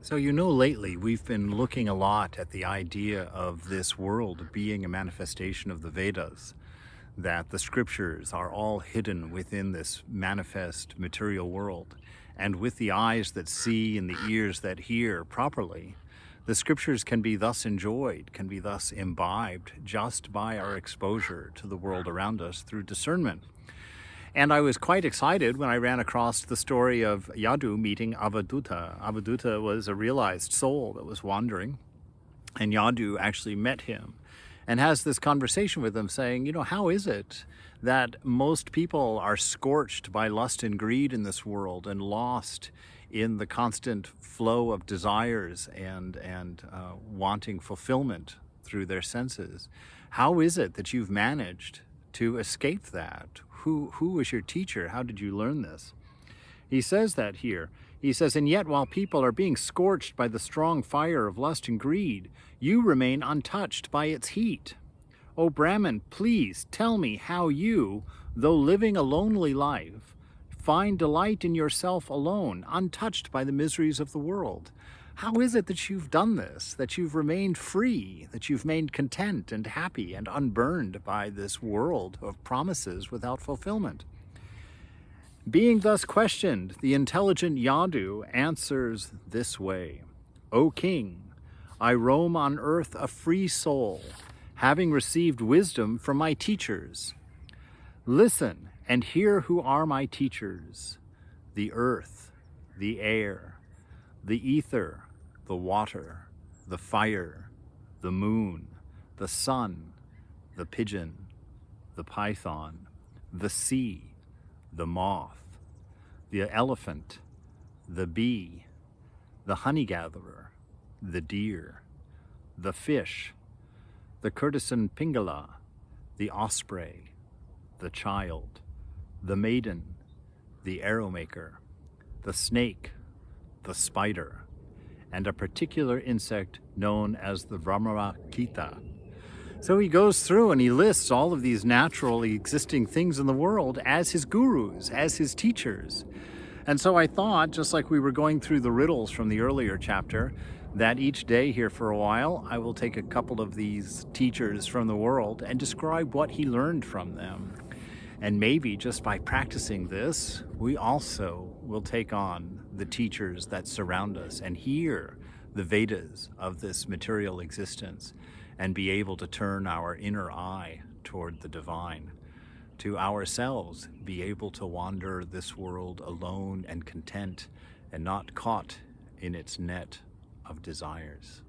So, lately we've been looking a lot at the idea of this world being a manifestation of the Vedas, that the scriptures are all hidden within this manifest material world. And with the eyes that see and the ears that hear properly, the scriptures can be thus enjoyed, can be thus imbibed just by our exposure to the world around us through discernment. And I was quite excited when I ran across the story of Yadu meeting Avadhuta. Avadhuta was a realized soul that was wandering, and Yadu actually met him and has this conversation with him saying, how is it that most people are scorched by lust and greed in this world and lost in the constant flow of desires and wanting fulfillment through their senses? How is it that you've managed to escape that? Who was your teacher? How did you learn this? He says that here. He says, and yet while people are being scorched by the strong fire of lust and greed, you remain untouched by its heat. O Brahman, please tell me how you, though living a lonely life, find delight in yourself alone, untouched by the miseries of the world. How is it that you've done this, that you've remained free, that you've remained content and happy and unburned by this world of promises without fulfillment? Being thus questioned, the intelligent Yadu answers this way. O king, I roam on earth a free soul, having received wisdom from my teachers. Listen and hear who are my teachers: the earth, the air, the ether, the water, the fire, the moon, the sun, the pigeon, the python, the sea, the moth, the elephant, the bee, the honey gatherer, the deer, the fish, the courtesan Pingala, the osprey, the child, the maiden, the arrow maker, the snake, the spider, and a particular insect known as the Brahmarakita. So he goes through and he lists all of these naturally existing things in the world as his gurus, as his teachers. And so I thought, just like we were going through the riddles from the earlier chapter, that each day here for a while, I will take a couple of these teachers from the world and describe what he learned from them. And maybe just by practicing this, we also will take on the teachers that surround us and hear the Vedas of this material existence and be able to turn our inner eye toward the divine, to ourselves be able to wander this world alone and content and not caught in its net of desires.